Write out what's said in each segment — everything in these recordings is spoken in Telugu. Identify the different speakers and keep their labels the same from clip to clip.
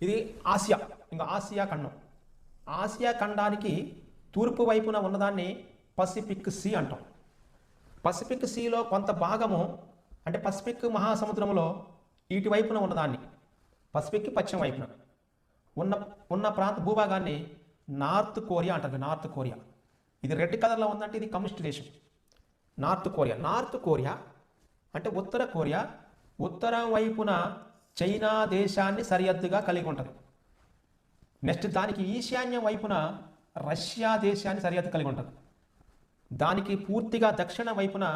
Speaker 1: ఇది ఆసియా, ఇంకా ఆసియా ఖండం. ఆసియా ఖండానికి తూర్పు వైపున ఉన్నదాన్ని పసిఫిక్ సీ అంటాం. పసిఫిక్ సీలో కొంత భాగము అంటే పసిఫిక్ మహాసముద్రంలో ఇటువైపున ఉన్నదాన్ని, పసిఫిక్ పశ్చిమ వైపున ఉన్న ఉన్న ప్రాంత భూభాగాన్ని నార్త్ కొరియా అంటారు. నార్త్ కొరియా ఇది రెడ్ కలర్లో ఉందంటే ఇది కమ్యూనిస్ట్ దేశం. North Korea. నార్త్ కొరియా అంటే ఉత్తర కొరియా ఉత్తరం వైపున చైనా దేశాన్ని సరిహద్దుగా కలిగి ఉంటుంది. నెక్స్ట్ దానికి ఈశాన్యం వైపున రష్యా దేశాన్ని సరిహద్దు కలిగి ఉంటుంది. దానికి పూర్తిగా దక్షిణ వైపున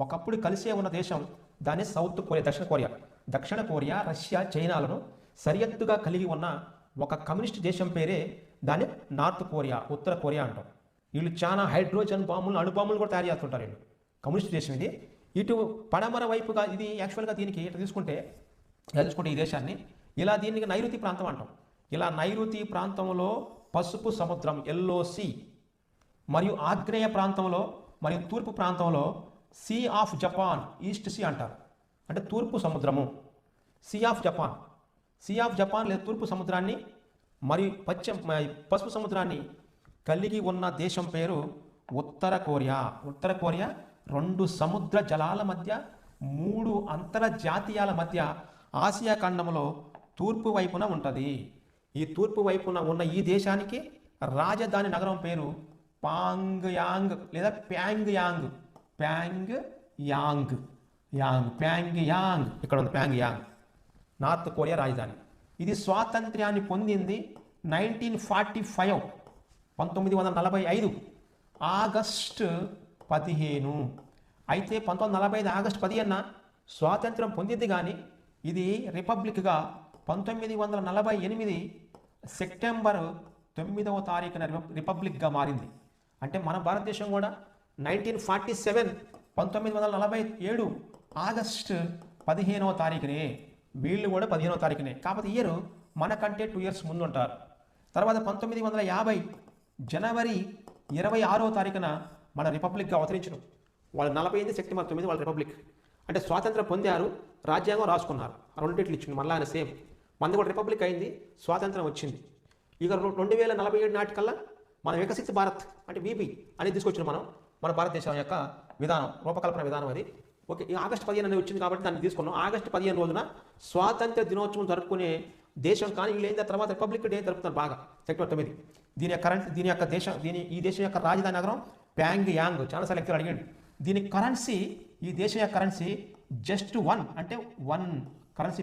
Speaker 1: ఒకప్పుడు కలిసే ఉన్న దేశం దాన్ని సౌత్ కొరియా, దక్షిణ కొరియా. దక్షిణ కొరియా రష్యా చైనాలను సరిహద్దుగా కలిగి ఉన్న ఒక కమ్యూనిస్ట్ దేశం పేరే దాన్ని నార్త్ కొరియా, ఉత్తర కొరియా అంటాం. వీళ్ళు చాలా హైడ్రోజన్ బాంబులు, అణుబాంబులు కూడా తయారు చేస్తుంటారు. వీళ్ళు కమ్యూనిస్ట్ దేశం ఇది. ఇటు పడమర వైపుగా ఇది యాక్చువల్గా దీనికి ఇటు తీసుకుంటే ఈ దేశాన్ని ఇలా దీనికి నైరుతి ప్రాంతం అంటాం. ఇలా నైరుతి ప్రాంతంలో పసుపు సముద్రం ఎల్లో సీ, మరియు ఆగ్నేయ ప్రాంతంలో మరియు తూర్పు ప్రాంతంలో sea of Japan east sea అంటారు. అంటే తూర్పు సముద్రము, sea of Japan. Sea of Japan లేదా తూర్పు సముద్రాన్ని మరియు పసుపు సముద్రాన్ని కలిగి ఉన్న దేశం పేరు ఉత్తర కొరియా. ఉత్తర కొరియా 2 సముద్ర జలాల మధ్య 3 అంతర్జాతీయాల మధ్య ఆసియా ఖండంలో తూర్పు వైపున ఉంటుంది. ఈ తూర్పు వైపున ఉన్న ఈ దేశానికి రాజధాని నగరం పేరు పాంగ్యాంగ్ లేదా ప్యాంగ్యాంగ్. ప్యాంగ్యాంగ్ ఇక్కడ ఉంది ప్యాంగ్యాంగ్, నార్త్ కొరియా రాజధాని. ఇది స్వాతంత్ర్యాన్ని పొందింది 1945 1945 ఆగస్టు 15. అయితే 1945 ఆగస్టు 15న స్వాతంత్రం పొందింది, కానీ ఇది రిపబ్లిక్గా 1948 సెప్టెంబర్ 9వ తారీఖున రిపబ్లిక్గా మారింది. అంటే మన భారతదేశం కూడా 1947 1947 ఆగస్టు 15వ తారీఖునే, వీళ్ళు కూడా 15వ తారీఖునే. కాకపోతే ఇయర్ మనకంటే 2 ఇయర్స్ ముందు ఉంటారు. తర్వాత 1950 జనవరి 26వ తారీఖున మన రిపబ్లిక్గా అవతరించడం. వాళ్ళు 48 సెప్టెంబర్ 9 వాళ్ళ రిపబ్లిక్. అంటే స్వాతంత్రం పొందారు, రాజ్యాంగం రాసుకున్నారు, రెండిట్లు ఇచ్చింది. మళ్ళీ ఆయన సేమ్ మనది కూడా రిపబ్లిక్ అయింది, స్వాతంత్రం వచ్చింది. ఇక 2047 నాటికల్లా మన వికసిత భారత్ అంటే వీపీ అనేది తీసుకొచ్చిన మన భారతదేశం యొక్క విధానం, రూపకల్పన విధానం అది. ఓకే, ఈ ఆగస్టు 15 అనేది వచ్చింది కాబట్టి దాన్ని తీసుకున్నాం. ఆగస్టు 15 రోజున స్వాతంత్ర దినోత్సవం జరుపుకునే దేశం. కానీ వీళ్ళు అయిన తర్వాత రిపబ్లిక్ డే జరుపుతారు బాగా, సెప్టెంబర్ 9. ఈ దేశం యొక్క రాజధాని నగరం ప్యాంగ్యాంగ్. చాలాసార్లు లెక్కలు అడిగాడు. దీని కరెన్సీ, ఈ దేశం యొక్క కరెన్సీ జస్ట్ 1 అంటే 1 కరెన్సీ